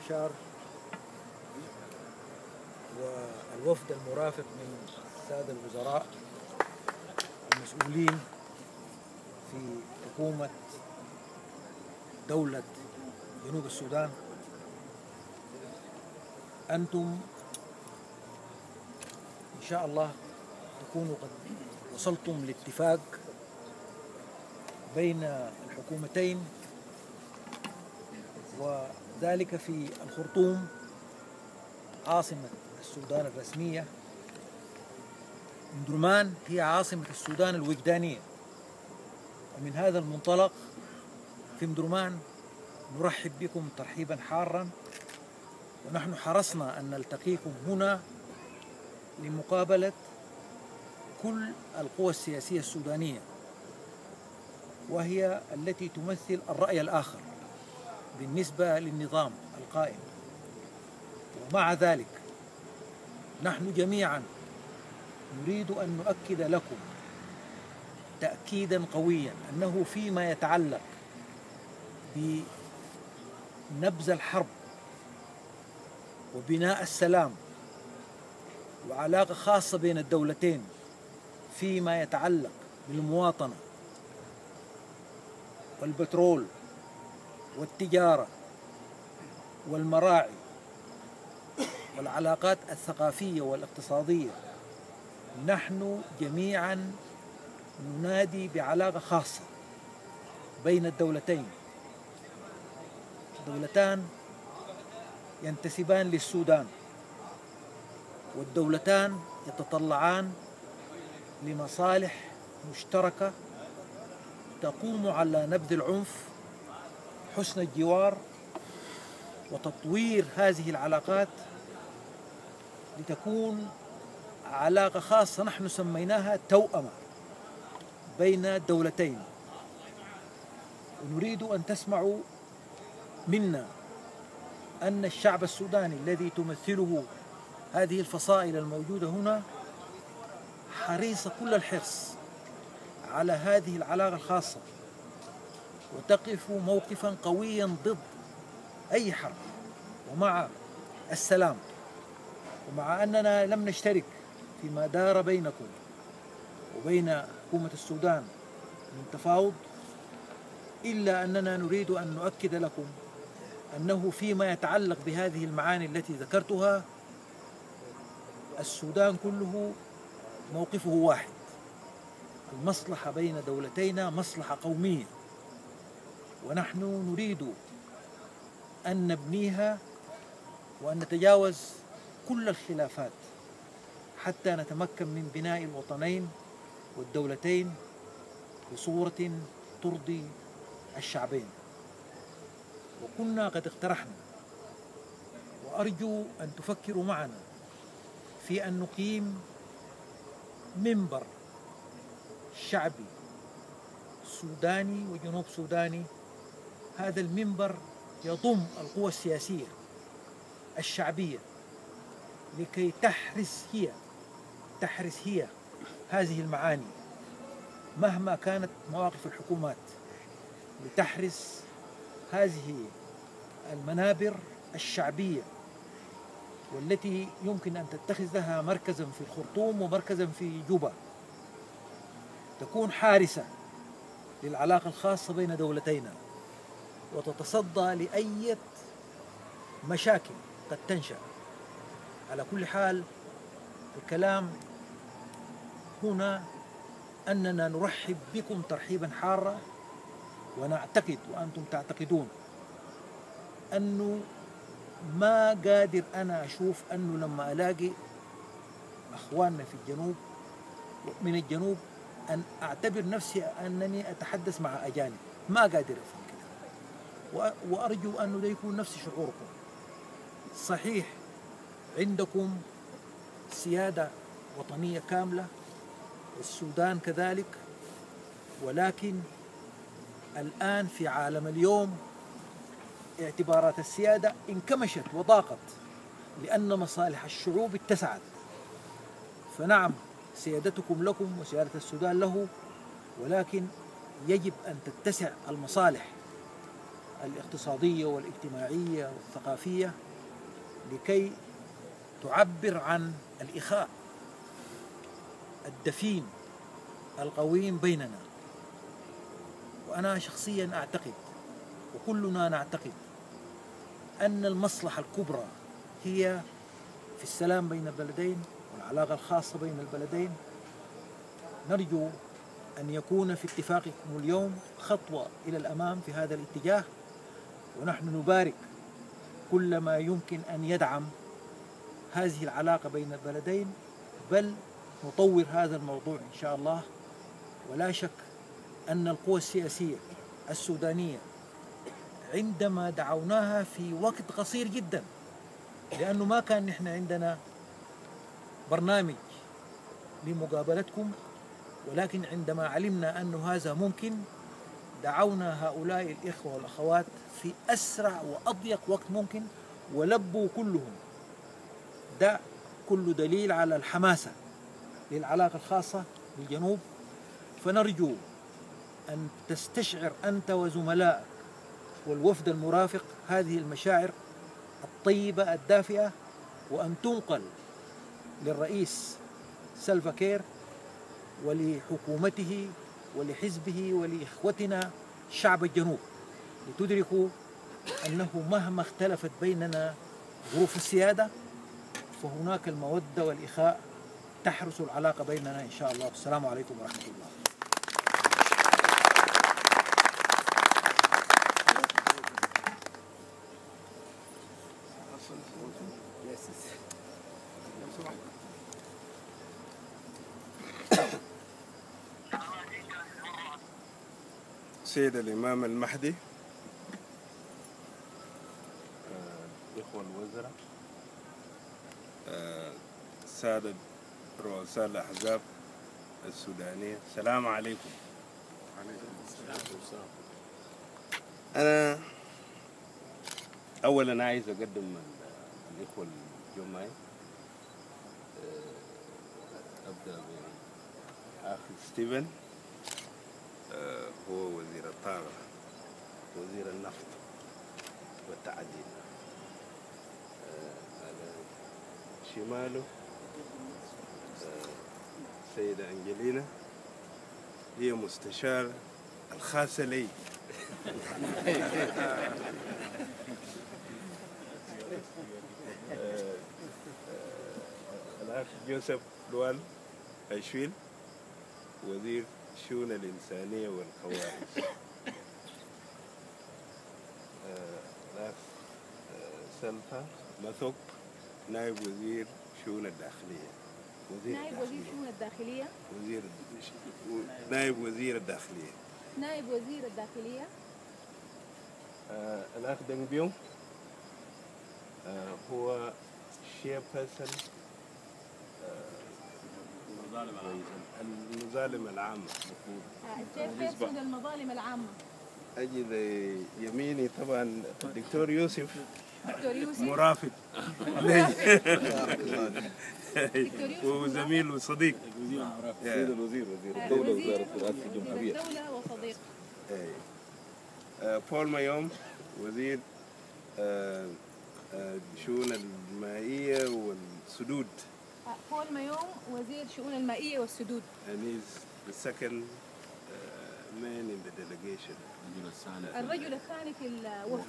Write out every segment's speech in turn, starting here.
مشار والوفد المرافق من السادة الوزراء المسؤولين في حكومة دولة جنوب السودان، أنتم إن شاء الله تكونوا قد وصلتم لاتفاق بين الحكومتين، وذلك في الخرطوم عاصمة السودان الرسمية. مدرمان هي عاصمة السودان الوجدانية، ومن هذا المنطلق في مدرمان نرحب بكم ترحيبا حارا، ونحن حرصنا أن نلتقيكم هنا لمقابلة كل القوى السياسية السودانية، وهي التي تمثل الرأي الآخر بالنسبة للنظام القائم. ومع ذلك نحن جميعا نريد أن نؤكد لكم تأكيدا قويا أنه فيما يتعلق بنبذ الحرب وبناء السلام وعلاقة خاصة بين الدولتين فيما يتعلق بالمواطنة والبترول والتجارة والمراعي والعلاقات الثقافية والاقتصادية، نحن جميعا ننادي بعلاقة خاصة بين الدولتين، دولتان ينتسبان للسودان، والدولتان يتطلعان لمصالح مشتركة تقوم على نبذ العنف، حسن الجوار، وتطوير هذه العلاقات لتكون علاقة خاصة نحن سميناها توأمة بين الدولتين. ونريد أن تسمعوا منا أن الشعب السوداني الذي تمثله هذه الفصائل الموجودة هنا حريص كل الحرص على هذه العلاقة الخاصة، وتقف موقفا قويا ضد أي حرب ومع السلام. ومع أننا لم نشترك فيما دار بينكم وبين حكومة السودان من تفاوض، إلا أننا نريد أن نؤكد لكم أنه فيما يتعلق بهذه المعاني التي ذكرتها السودان كله موقفه واحد. المصلحة بين دولتينا مصلحة قومية، ونحن نريد أن نبنيها وأن نتجاوز كل الخلافات حتى نتمكن من بناء الوطنين والدولتين بصورة ترضي الشعبين. وكنا قد اقترحنا، وأرجو أن تفكروا معنا في أن نقيم منبر شعبي سوداني وجنوب سوداني. هذا المنبر يضم القوى السياسية الشعبية لكي تحرس هي هذه المعاني مهما كانت مواقف الحكومات، لتحرس هذه المنابر الشعبية والتي يمكن أن تتخذ لها مركزا في الخرطوم ومركزا في جوبا، تكون حارسة للعلاقة الخاصة بين دولتينا، وتتصدى لأي مشاكل قد تنشأ. على كل حال الكلام هنا أننا نرحب بكم ترحيبا حارا، ونعتقد وأنتم تعتقدون أنه ما قادر أنا أشوف أنه لما ألاقي أخواننا في الجنوب من الجنوب أن أعتبر نفسي أنني أتحدث مع أجانب، ما قادر أفهم كده. وأرجو أنه ده يكون نفس شعوركم. صحيح عندكم سيادة وطنية كاملة، السودان كذلك، ولكن الآن في عالم اليوم اعتبارات السيادة انكمشت وضاقت لأن مصالح الشعوب اتسعت. فنعم سيادتكم لكم وسيادة السودان له، ولكن يجب أن تتسع المصالح الاقتصادية والاجتماعية والثقافية لكي تعبر عن الإخاء الدفين القويم بيننا. وأنا شخصيا أعتقد وكلنا نعتقد أن المصلحة الكبرى هي في السلام بين البلدين والعلاقة الخاصة بين البلدين. نرجو أن يكون في اتفاقكم اليوم خطوة إلى الأمام في هذا الاتجاه، ونحن نبارك كل ما يمكن أن يدعم هذه العلاقة بين البلدين، بل نطور هذا الموضوع إن شاء الله. ولا شك أن القوى السياسية السودانية عندما دعوناها في وقت قصير جدا، لأنه ما كان نحن عندنا برنامج لمقابلتكم، ولكن عندما علمنا أن هذا ممكن دعونا هؤلاء الإخوة والأخوات في أسرع وأضيق وقت ممكن، ولبوا كلهم. ده كل دليل على الحماسة للعلاقة الخاصة بالجنوب. فنرجو أن تستشعر أنت وزملائك والوفد المرافق هذه المشاعر الطيبة الدافئة، وأن تنقل للرئيس سلفا كير ولحكومته ولحزبه ولإخوتنا شعب الجنوب، لتدركوا أنه مهما اختلفت بيننا ظروف السيادة فهناك المودة والإخاء تحرس العلاقة بيننا إن شاء الله. والسلام عليكم ورحمة الله. سيد الامام المهدي، الاخوه الوزراء، سادة رؤساء الاحزاب السودانيه، السلام عليكم. انا اولا عايز اقدم الاخوه الجمعي، ابدا باخي ستيفن، هو وزير الطاقة وزير النفط والتعدين. على شماله السيدة أنجلينا، هي مستشار الخاصة لي. الأخ جوزيف لوال أشويل، وزير الشؤون الإنسانية والكوارث. الأخ سلفا مثوك، نائب وزير الشؤون الداخلية. نائب وزير الشؤون الداخلية. نائب وزير الداخلية. نائب وزير الداخلية. الأخ دنبيو، هو شير بيرسون المظالم العامة. الشير بيرسون المظالم العامة. أجي يميني طبعا الدكتور يوسف، دكتور يوسف مرافق وزميل وصديق. سيد الوزير، وزير الدولة وزارة رئاسة الجمهورية. الدولة وصديق. بول ميوم، وزير الشؤون المائية والسدود. بول ميوم، وزير الشؤون المائية والسدود. And he's the second man in the delegation. الرجل الثاني في الوفد.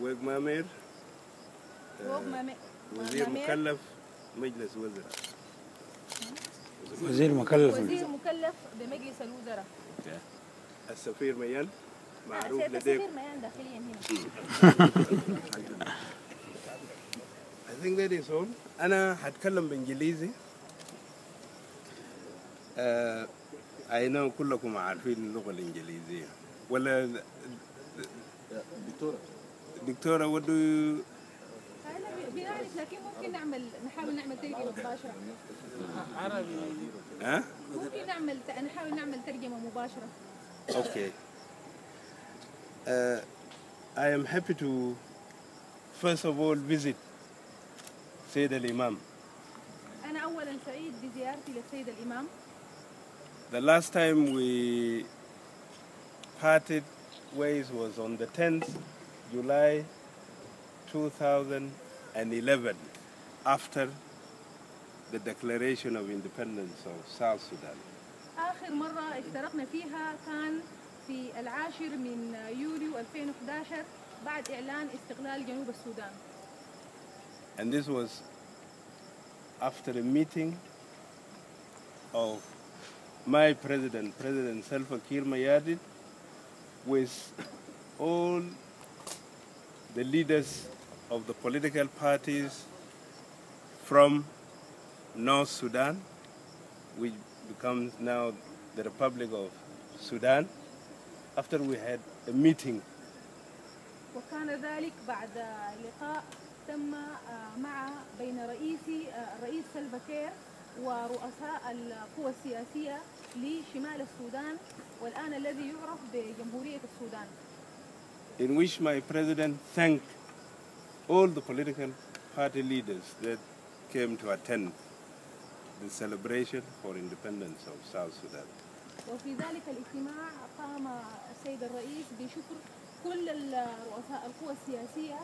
ويغ مامير، وزير مكلف مجلس وزراء. وزير مكلف بمجلس الوزراء. السفير ميان، معروف لديك. السفير ميان داخليا هنا. I think that is all. أنا هتكلم بإنجليزي. I know كلكم عارفين اللغة الإنجليزية ولا دكتورة what do you... أنا بنعرف، لكن ممكن نحاول نعمل ترجمة مباشرة. عربي. ها؟ ممكن نحاول نعمل ترجمة مباشرة. Okay. I am happy to first of all visit سيد الامام. أنا أولاً سعيد بزيارتي للسيد الإمام. The last time we parted ways was on the 10th July 2011, after the declaration of independence of South Sudan. آخر مرة اشتركنا فيها كان في 10 يوليو 2011 بعد إعلان استقلال جنوب السودان. And this was after a meeting of my president, President Salva Kiir Mayardit, with all the leaders of the political parties from North Sudan, which becomes now the Republic of Sudan, after we had a meeting. وكان ذلك بعد لقاء تم بين الرئيس سلفا كير ورؤساء القوى السياسية لشمال السودان والآن الذي يعرف بجمهورية السودان. In which my president thanked all the political party leaders that came to attend the celebration for independence of South Sudan. وفي ذلك الاجتماع قام السيد الرئيس بشكر كل رؤساء القوى السياسية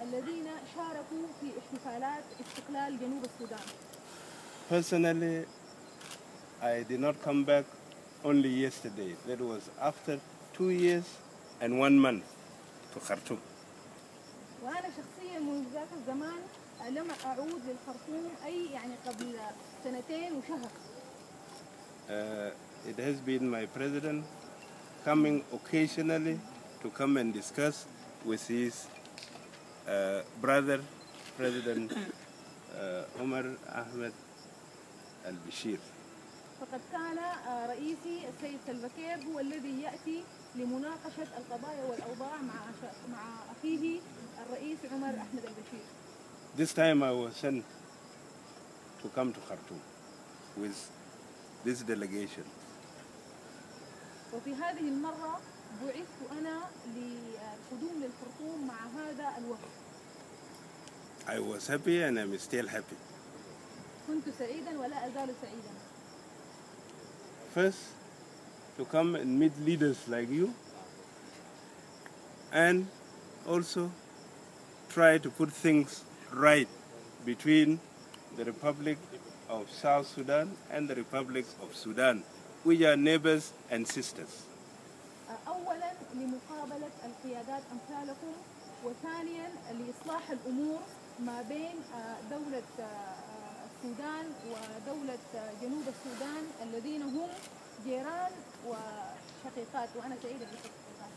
الذين شاركوا في احتفالات استقلال جنوب السودان. Personally, I did not come back only yesterday. That was after 2 years and 1 month to Khartoum. وأنا شخصيا منذ ذاك الزمان لم أعود للخرطوم أي يعني قبل 2 وشهر. It has been my president coming occasionally to come and discuss with his brother, President Omar Ahmed al-Bashir. فقد كان رئيسي السيد سلفا كير هو الذي يأتي لمناقشة القضايا والأوضاع مع أخيه الرئيس عمر أحمد البشير. This time I was sent to come to Khartoum with this delegation. وفي هذه المرة بعثت أنا للقدوم للخرطوم مع هذا الوفد. I was happy and I'm still happy. كنت سعيدا ولا أزال سعيدا. First, to come and meet leaders like you, and also try to put things right between the Republic of South Sudan and the Republic of Sudan, which are neighbors and sisters. أولا لمقابلة القيادات أمثالكم، وثانيا لإصلاح الأمور ما بين دولة السودان ودولة جنوب السودان الذين هم جيران وشقيقات، وأنا سعيدة بالشقيقات.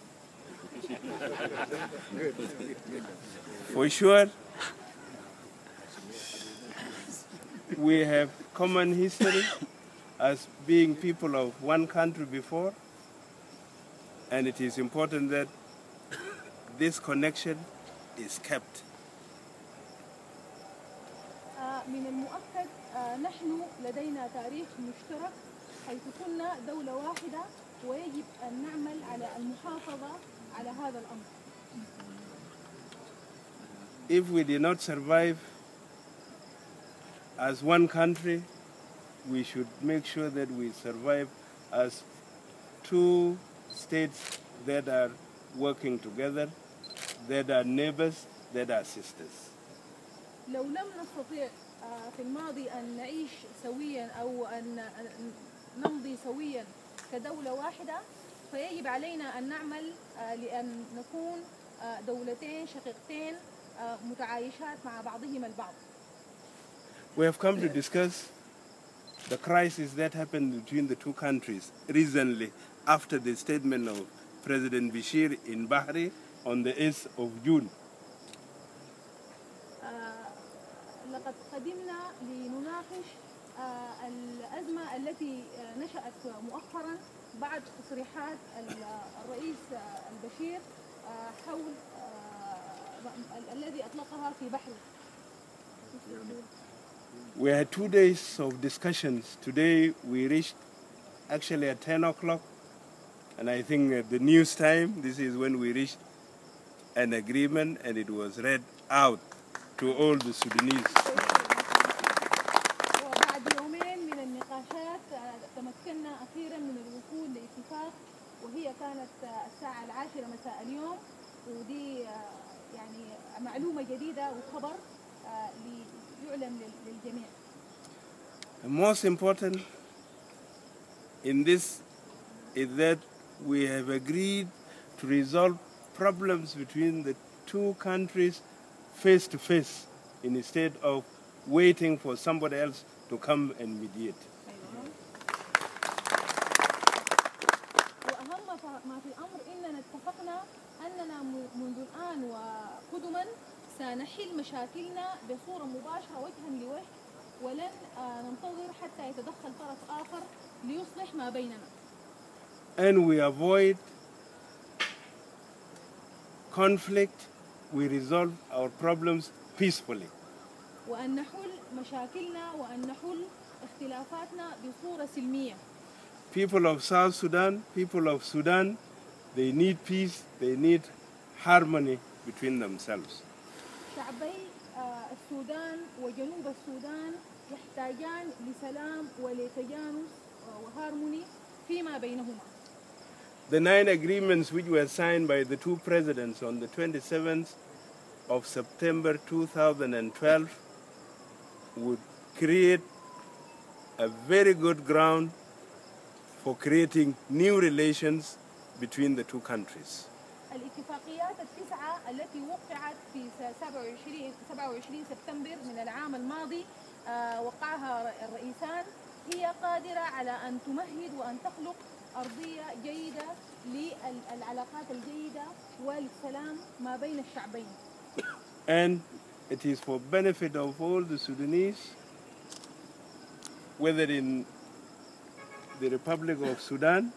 For sure, we have common history as being people of one country before, and it is important that this connection is kept. من المؤكد نحن لدينا تاريخ مشترك حيث كنا دولة واحدة ويجب أن نعمل على المحافظة على هذا الأمر. If we did not survive as one country, we should make sure that we survive as 2 states that are working together, that are neighbors, that are sisters. لو لم نستطيع في الماضي أن نعيش سويا أو أن نمضي سويا كدولة واحدة، فيجب علينا أن نعمل لأن نكون دولتين شقيقتين متعايشات مع بعضهما البعض. We have come to discuss the crisis that happened between the 2 countries recently after the statement of President Bashir in Bahri on the 8th of June. لقد قدمنا لنناقش الأزمة التي نشأت مؤخرا بعد تصريحات الرئيس البشير حول الذي أطلقها في بحري. We had 2 days of discussions. Today we reached actually at 10 o'clock, and I think at the news time, this is when we reached an agreement and it was read out to all the Sudanese. وبعد يومين من النقاشات تمكنا أخيرا من الوصول لاتفاق، وهي كانت الساعة 10 معلومة جديدة وخبر ليعلم للجميع. The most important in this is that we have agreed to resolve problems between the two countries face to face instead of waiting for somebody else to come and mediate. وأهم ما في الأمر إننا اتفقنا أننا منذ الآن وقدما سنحل مشاكلنا بصورة مباشرة وجها لوجه ولن ننتظر حتى يتدخل طرف آخر ليصلح ما بيننا. And we avoid conflict, we resolve our problems peacefully. وأن نحل مشاكلنا وأن نحل اختلافاتنا بصورة سلمية. People of South Sudan, people of Sudan, they need peace, they need harmony between themselves. شعبي السودان وجنوب السودان يحتاجان لسلام ولتجانس وهارموني فيما بينهما. The 9 agreements which were signed by the two presidents on the 27th of September 2012 would create a very good ground for creating new relations between the two countries. الاتفاقيات التسعة التي وقعت في 27 سبتمبر من العام الماضي وقعها الرئيسان هي قادرة على أن تمهد وأن تخلق أرضية جيدة للعلاقات الجيدة والسلام ما بين الشعبين. And it is for benefit of all the Sudanese, whether in the Republic of Sudan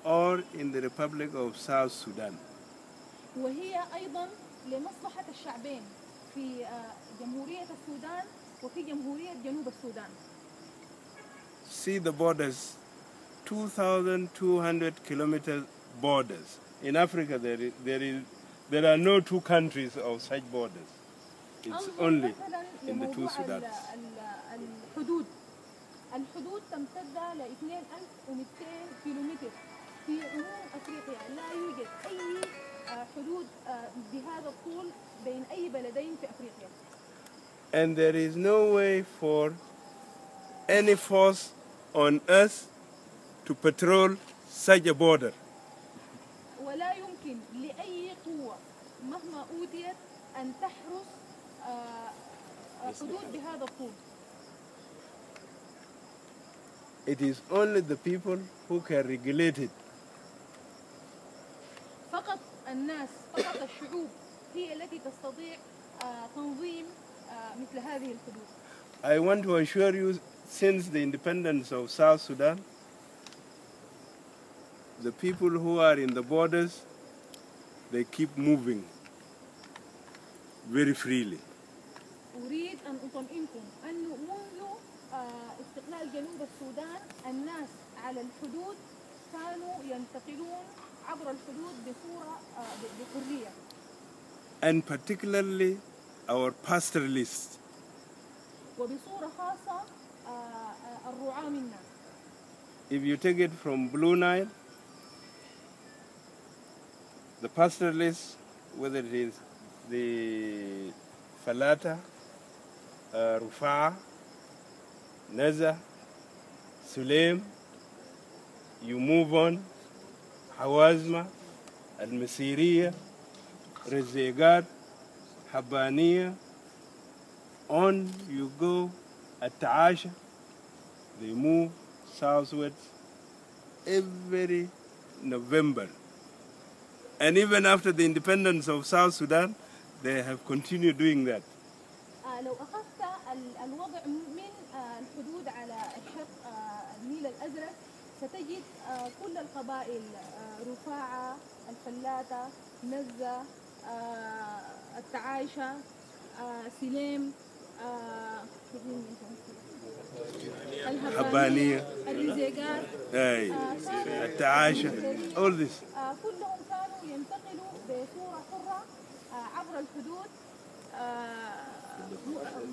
or in the Republic of South Sudan. وهي أيضا لمصلحة الشعبين في جمهورية السودان وفي جمهورية جنوب السودان. See the borders, 2,200 kilometer borders. In Africa, there are no two countries of such borders. It's only in the two Sudans. الحدود تمتد ل 2200 كيلومتر في عموم أفريقيا. لا يوجد أي حدود بهذا الطول بين أي بلدين في أفريقيا. And there is no way for any force on earth to patrol such a border. ولا يمكن لأي قوة مهما أوتيت أن تحرس حدود بهذا الطول. It is only the people who can regulate it. فقط الناس، فقط الشعوب هي التي تستطيع تنظيم مثل هذه الحدود. I want to assure you, since the independence of South Sudan, the people who are in the borders, they keep moving very freely. أريد أن أطمئنكم أنه منذ استقلال جنوب السودان الناس على الحدود كانوا ينتقلون عبر الحدود بصورة بحرية. And particularly our pastoralists. وبصورة خاصة الرعاة منا. If you take it from Blue Nile, the pastoralists, whether it is the Falata, Rufaa, Naza, Sulaim, you move on, Hawazma, Al-Masiriya, Rezegat, Habaniya, on you go at Taasha, they move southwards every November. And even after the independence of South Sudan, they have continued doing that. لو أخذت الوضع من الحدود على الشرق النيل الأزرق ستجد كل القبائل رفاعة، الفلاتة، نزة، التعايشة، سليم، الحبانية، الرزيقات، التعايشة، all this. كلهم كانوا ينتقلوا بصورة حرة عبر الحدود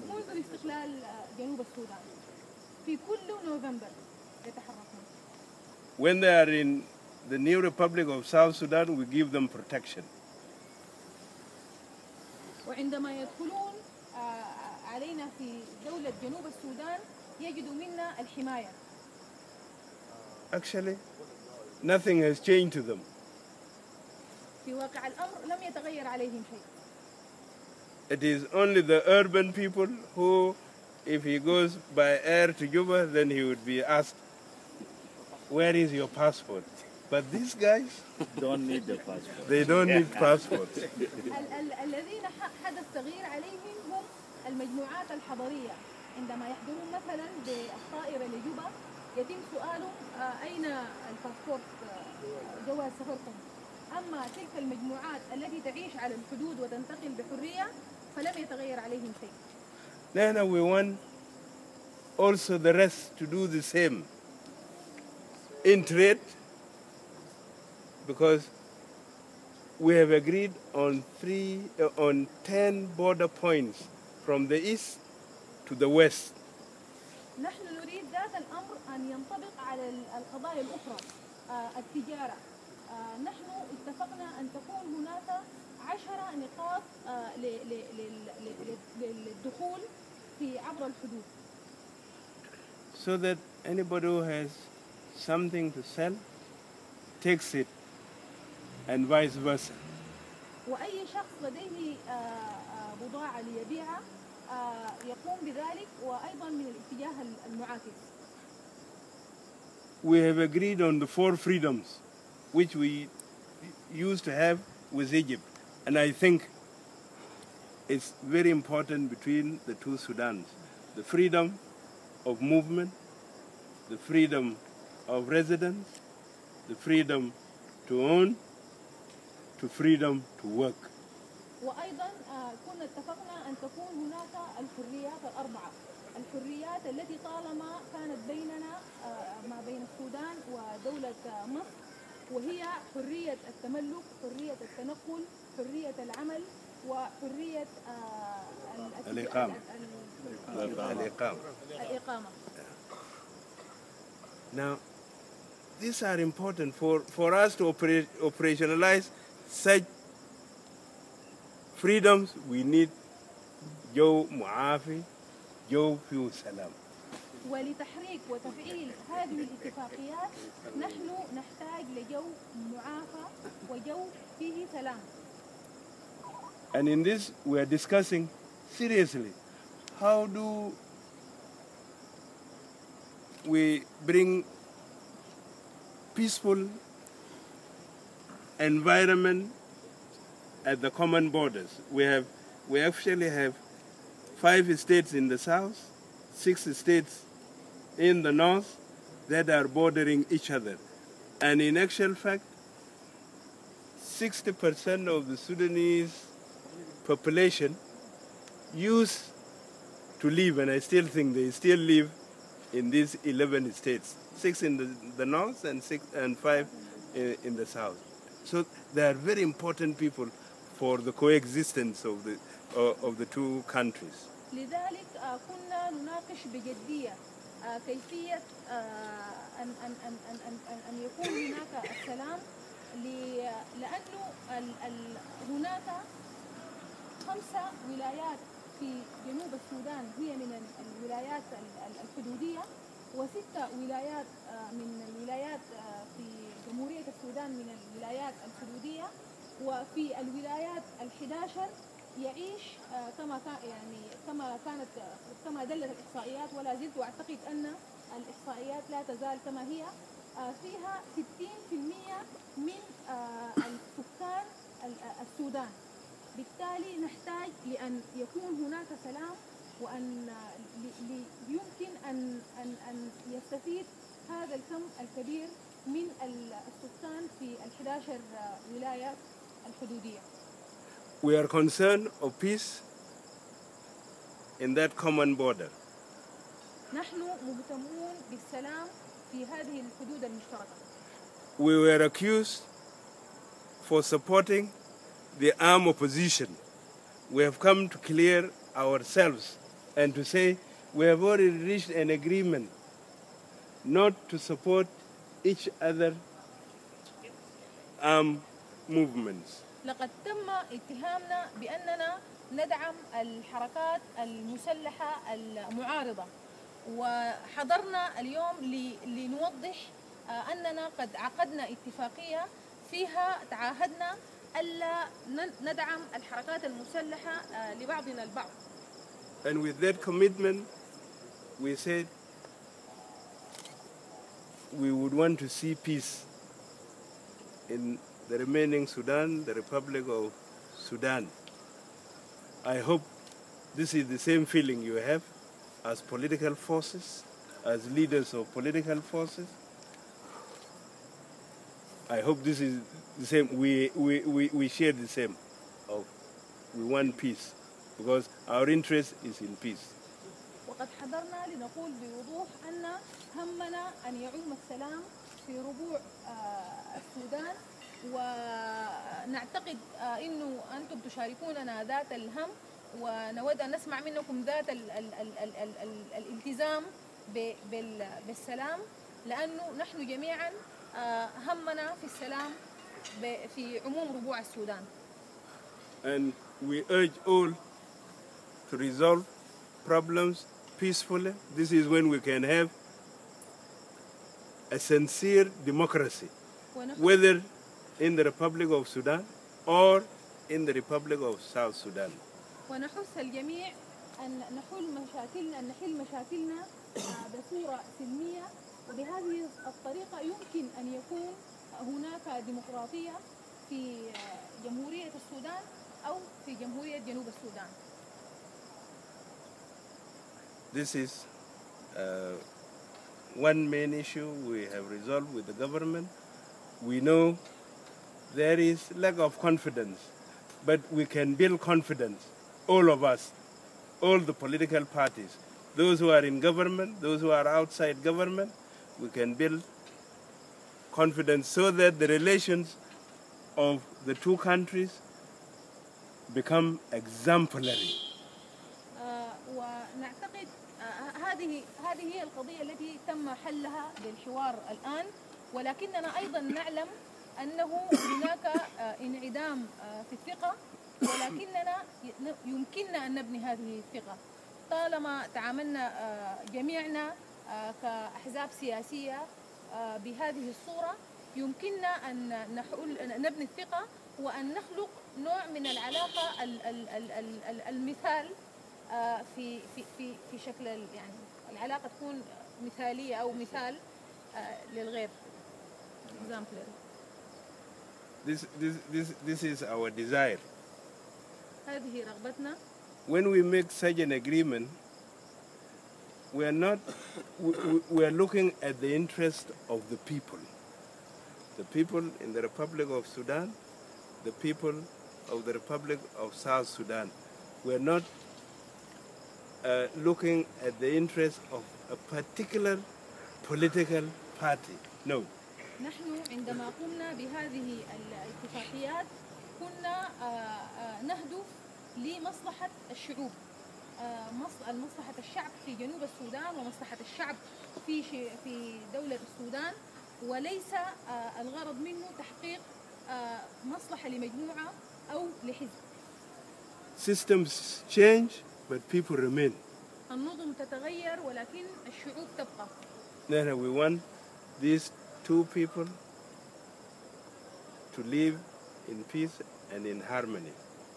منذ استقلال جنوب السودان في كل نوفمبر يتحركون. When they are in the new Republic of South Sudan, we give them protection. وعندما يدخلون علينا في دولة جنوب السودان يجدوا منا الحماية. Actually, nothing has changed to them. في واقع الأمر لم يتغير عليهم شيء. It is only the urban people who, if he goes by air to Juba, then he would be asked, where is your passport? But these guys don't need the passport. They don't need passports. الذين حدث تغيير عليهم هم المجموعات الحضرية. عندما يحضرون مثلا بالطائرة لجوبا يتم سؤالهم أين الباسبورت جواز سفركم. أما تلك المجموعات التي تعيش على الحدود وتنتقل بحرية فلم يتغير عليهم شيء. Now we want also the rest to do the same in trade, because we have agreed on 10 border points from the east to the west. نحن نريد ذات الأمر أن ينطبق على القضايا الأخرى. التجارة، نحن اتفقنا أن تكون هناك 10 نقاط للدخول في عبر الحدود. So that anybody who has something to sell takes it and vice versa. وأي شخص لديه بضاعة ليبيعها يقوم بذلك، وأيضا من الاتجاه المعاكس. We have agreed on the 4 freedoms which we used to have with Egypt, and I think it's very important between the two Sudans: the freedom of movement, the freedom of residence, the freedom to own, to freedom to work. وأيضا كنا اتفقنا أن تكون هناك الحريات الأربعة، الحريات التي طالما كانت بيننا ما بين السودان ودولة مصر، وهي حرية التملك، حرية التنقل، حرية العمل، وحرية الإقامة. Now, these are important for us to operationalize such freedoms. We need جو معافي، جو فيه سلام. ولتحريك وتفعيل هذه الاتفاقيات نحن نحتاج لجو معافى وجو فيه سلام. And in this we are discussing seriously how do we bring peaceful environment at the common borders. We actually have 5 states in the south, 6 states in the north that are bordering each other. And in actual fact, 60% of the Sudanese population used to live, and I still think they still live in these 11 states, 6 in the north and 5 in the south. So they are very important people for the coexistence of the two countries. لذلك كنا نناقش بجدية كيفية أن يكون هناك السلام، لأنه هناك 5 ولايات في جنوب السودان هي من الولايات الحدودية، و6 ولايات من الولايات في جمهورية السودان من الولايات الحدودية، وفي الولايات 11 يعيش كما دلت الإحصائيات، ولا زلت وأعتقد أن الإحصائيات لا تزال كما هي، فيها 60% من السكان السودان. بالتالي نحتاج لأن يكون هناك سلام، وأن يمكن أن يستفيد هذا الكم الكبير من السكان في 11 ولاية الحدودية. We are concerned of peace in that common border. نحن مهتمون بالسلام في هذه الحدود المشتركة. We were accused for supporting the armed opposition. We have come to clear ourselves and to say we have already reached an agreement not to support each other armed movements. لقد تم اتهامنا بأننا ندعم الحركات المسلحة المعارضة. وحضرنا اليوم لنوضح أننا قد عقدنا اتفاقية فيها تعاهدنا ألا ندعم الحركات المسلحة لبعضنا البعض. And with that commitment, we said we would want to see peace in the remaining Sudan, the Republic of Sudan. I hope this is the same feeling you have as political forces, as leaders of political forces. I hope this is the same. We share the same. We want peace because our interest is in peace. وقد حضرنا لنقول بوضوح أن همنا أن يعم السلام في ربوع السودان، ونعتقد أنه أنتم تشاركوننا ذات الهم، ونود أن نسمع منكم ذات الالتزام بالسلام، لأنه نحن جميعا همنا في السلام في عموم ربوع السودان. And we urge all to resolve problems peacefully. This is when we can have a sincere democracy, whether in the Republic of Sudan or in the Republic of South Sudan. ونحث الجميع أن نحل مشاكلنا بصورة سلمية، وبهذه الطريقة يمكن أن يكون هناك ديمقراطية في جمهورية السودان أو في جمهورية جنوب السودان. This is one main issue we have resolved with the government. We know there is lack of confidence, but we can build confidence, all of us, all the political parties, those who are in government, those who are outside government, we can build confidence so that the relations of the two countries become exemplary. ونعتقد هذه هي القضية التي تم حلها بالحوار الآن، ولكننا أيضا نعلم أنه هناك انعدام في الثقة، ولكننا يمكننا أن نبني هذه الثقة طالما تعاملنا جميعنا كأحزاب سياسية بهذه الصورة. يمكننا أن نبني الثقة وأن نخلق نوع من العلاقة المثال في شكل، يعني العلاقة تكون مثالية أو مثال للغير. This is our desire. هذه رغبتنا. When we make such an agreement, we are looking at the interest of the people in the Republic of Sudan, the people of the Republic of South Sudan. We are not looking at the interest of a particular political party. No. نحن عندما قمنا بهذه الاتفاقيات كنا نهدف لمصلحة الشعوب، مصلحة الشعب في جنوب السودان ومصلحة الشعب في دولة السودان، وليس الغرض منه تحقيق مصلحة لمجموعة أو لحزب. Systems change, but people remain. النظم تتغير ولكن الشعوب تبقى. Then we want these two people to live in peace and in harmony.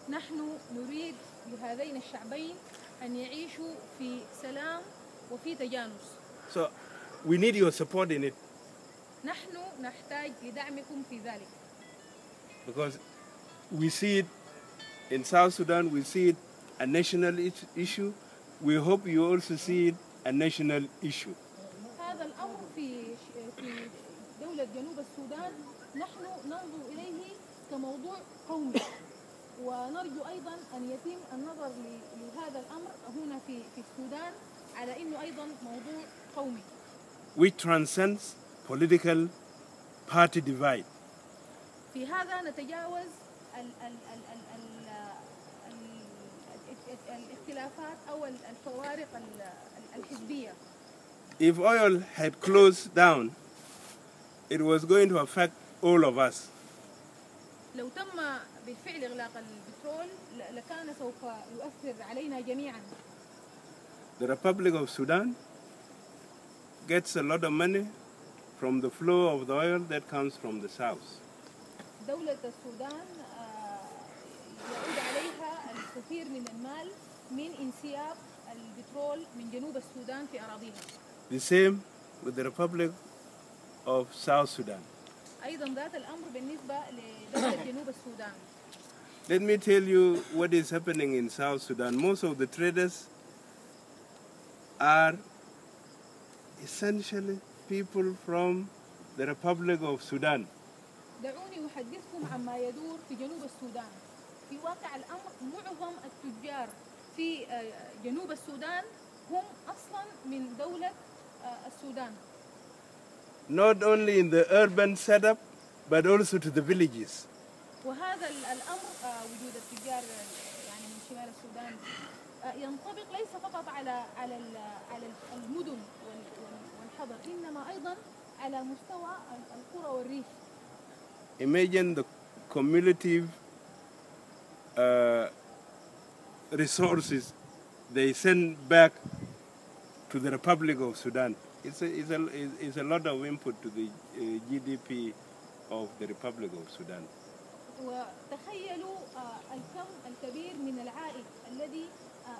نحن نريد لهذين الشعبين أن يعيشوا في سلام وفي تجانس. So we need your support in it. نحن نحتاج لدعمكم في ذلك. Because we see it in South Sudan, we see it a national issue. We hope you also see it a national issue. هذا الأمر في دولة جنوب السودان نحن ننظر إليه كموضوع قومي، ونرجو أيضا أن يتم النظر لهذا الأمر هنا في السودان على أنه أيضا موضوع قومي. Which transcends political party divide. في هذا نتجاوز الاختلافات أو الفوارق الحزبية. If oil had closed down, it was going to affect all of us. لو تم بالفعل إغلاق البترول لكان سوف يؤثر علينا جميعا. The Republic of Sudan gets a lot of money from the flow of the oil that comes from the south. دولة السودان يعود عليها الكثير من المال من انسياب البترول من جنوب السودان في أراضيها. The same with the Republic of South Sudan. أيضا ذات الأمر بالنسبة لدولة جنوب السودان. Let me tell you what is happening in South Sudan. Most of the traders are essentially people from the Republic of Sudan. دعوني أحدثكم عما يدور في جنوب السودان. في واقع الأمر معظم التجار في جنوب السودان هم أصلا من دولة السودان. Not only in the urban setup, but also to the villages. وهذا الأمر وجود التجار يعني من شمال السودان ينطبق ليس فقط على المدن والحضر، إنما أيضا على مستوى القرى والريف. Imagine the cumulative resources they send back to the Republic of Sudan. It's a lot of input to the GDP of the Republic of Sudan. وتخيلوا الكم الكبير من العائد الذي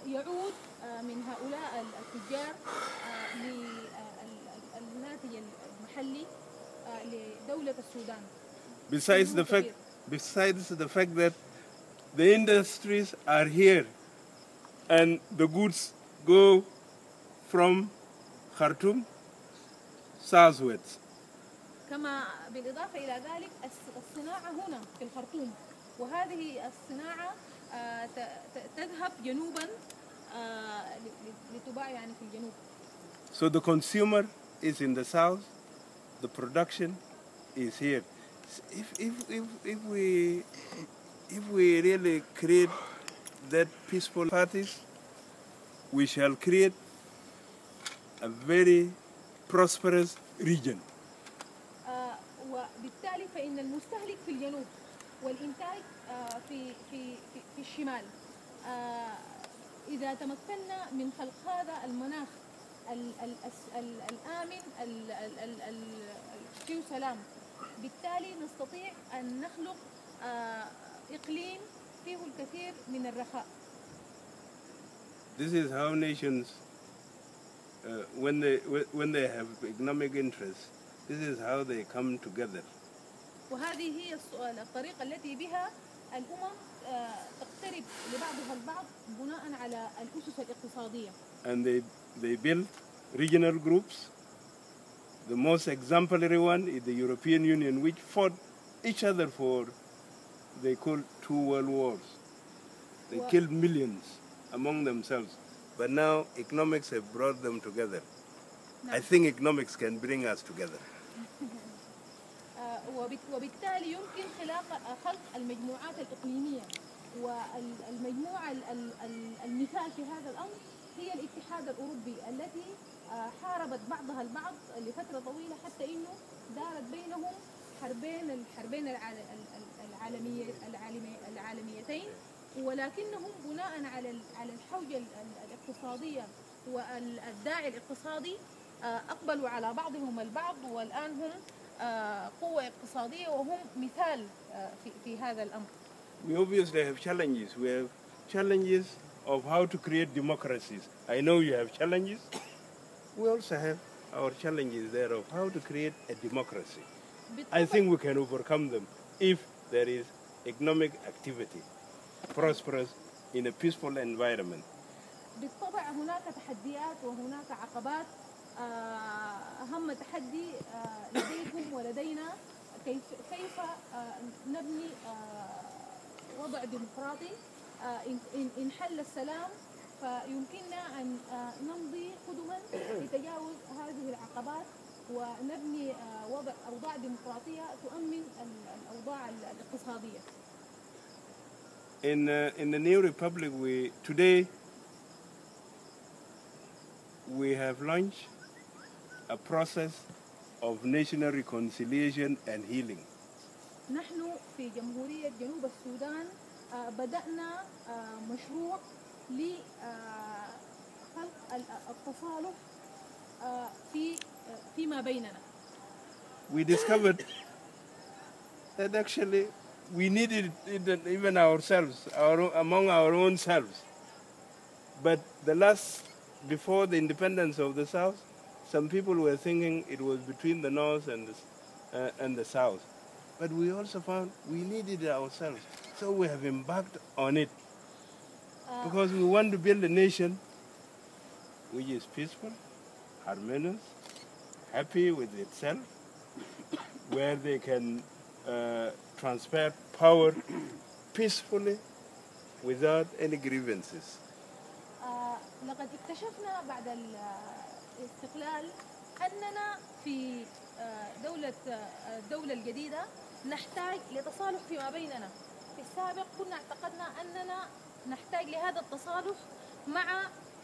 يعود من هؤلاء التجار للناتج المحلي لدولة السودان. Besides the fact that the industries are here and the goods go from Khartoum southwards. كما بالإضافة إلى ذلك الصناعة هنا في الخرطوم، وهذه الصناعة تذهب جنوبا لتباع يعني في الجنوب. So the consumer is in the south, the production is here. If we really create that peaceful parties, we shall create a very prosperous region. وبالتالي فإن المستهلك في الجنوب والإنتاج في الشمال إذا تمكنا من خلق هذا المناخ الآمن فيه سلام، بالتالي نستطيع أن نخلق إقليم فيه الكثير من الرخاء. This is how nations, when they have economic interests, this is how they come together. وهذه هي الطريقة التي بها الأمم تقترب لبعضها البعض بناء على الأسس الاقتصادية. And they build regional groups. The most exemplary one is the European Union, which fought each other for, they call 2 world wars. They killed millions among themselves. But now economics have brought them together. I think economics can bring us together. وبالتالي يمكن خلق المجموعات الإقليمية، والمجموعة المثال في هذا الأمر هي الاتحاد الأوروبي التي حاربت بعضها البعض لفترة طويلة حتى إنه دارت بينهم الحربين العالميتين، ولكنهم بناء على الحوجة الاقتصادية والداعي الاقتصادي أقبلوا على بعضهم البعض، والآن هم قوة اقتصادية وهم مثال في هذا الأمر. We obviously have challenges. We have challenges of how to create democracies. I know you have challenges. We also have our challenges there of how to create a democracy. I think we can overcome them if there is economic activity, prosperous in a peaceful environment. بالطبع هناك تحديات وهناك عقبات. أهم تحدي لديكم ولدينا كيف نبني وضع ديمقراطي. إن حل السلام فيمكننا أن نمضي قدما لتجاوز هذه العقبات ونبني أوضاع ديمقراطية تؤمن الأوضاع الاقتصادية. In the new republic, today we have launched a process of national reconciliation and healing. نحن في جمهورية جنوب السودان بدأنا مشروع لخلق التصالح فيما بيننا. We discovered that actually we needed it even ourselves, among our own selves. But before the independence of the South, some people were thinking it was between the North and the South. But we also found we needed it ourselves. So we have embarked on it. Because we want to build a nation which is peaceful, harmonious, happy with itself, where they can transfer power peacefully without any grievances. لقد اكتشفنا بعد الاستقلال أننا في الدولة الجديدة نحتاج لتصالح فيما بيننا. في السابق كنا اعتقدنا أننا نحتاج لهذا التصالح مع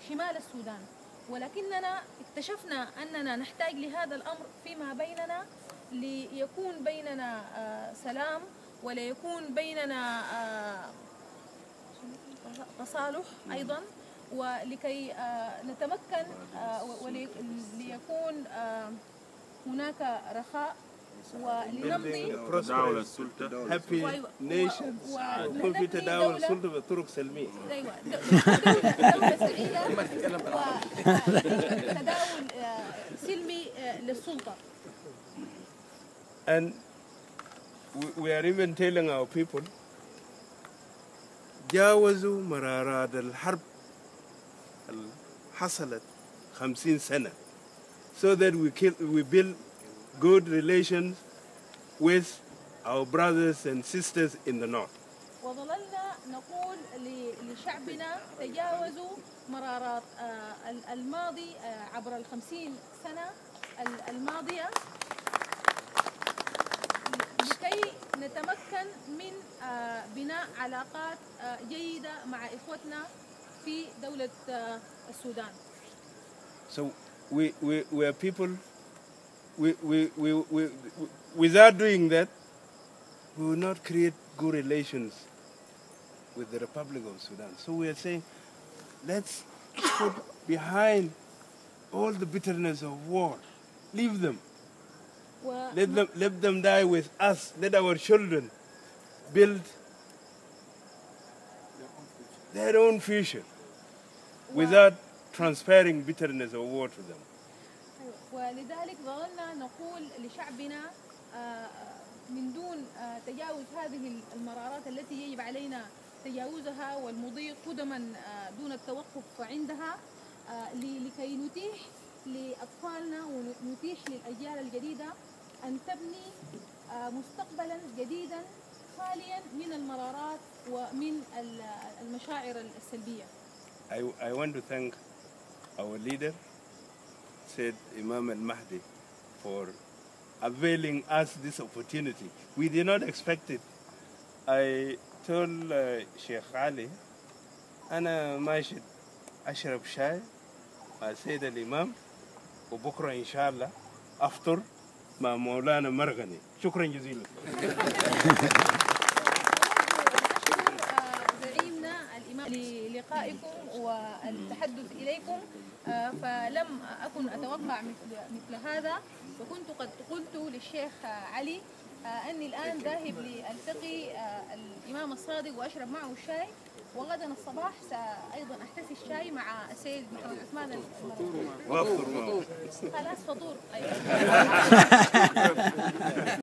شمال السودان، ولكننا اكتشفنا أننا نحتاج لهذا الأمر فيما بيننا ليكون بيننا سلام ولا يكون بيننا تصالح أيضا، ولكي نتمكن وليكون هناك رخاء ولنمضي دعوة السلطة happy nation يكون في تداول السلطة بطرق سلمية. أيوة، دولة سعيدة وتداول سلمي للسلطة. And we are even telling our people جاوزوا مرارات الحرب حصلت 50 سنة so that we build good relations with our brothers and sisters in the north. وظللنا نقول لشعبنا تجاوزوا مرارات الماضي عبر 50 سنة الماضية لكي نتمكن من بناء علاقات جيدة مع إخوتنا في دولة السودان. So we are people, without doing that, we will not create good relations with the Republic of Sudan. So we are saying, let's put behind all the bitterness of war. Leave them. Let them die with us. Let our children build their own future without transferring bitterness of war to them. ولذلك ظلنا نقول لشعبنا من دون تجاوز هذه المرارات التي يجب علينا تجاوزها والمضي قدما دون التوقف عندها لكي نتيح لأطفالنا ونتيح للأجيال الجديدة أن تبني مستقبلا جديدا خاليا من المرارات ومن المشاعر السلبية. I want to thank our leader, said Imam al-Mahdi, for availing us this opportunity. We did not expect it. I told Sheikh Ali, أنا ماشي أشرب شاي مع سيد الإمام وبكرة إن شاء الله أفطر مع مولانا مرغني. شكرا جزيلا. زعيمنا الإمام للقائكم والتحدث إليكم، فلم أكن أتوقع مثل هذا، وكنت قد قلت للشيخ علي أني الآن ذاهب لألتقي الإمام الصادق وأشرب معه الشاي، وغدا الصباح أيضا أحتسي الشاي مع السيد محمد عثمان المرغني. وأفطر معه. خلاص فطور. أيوة.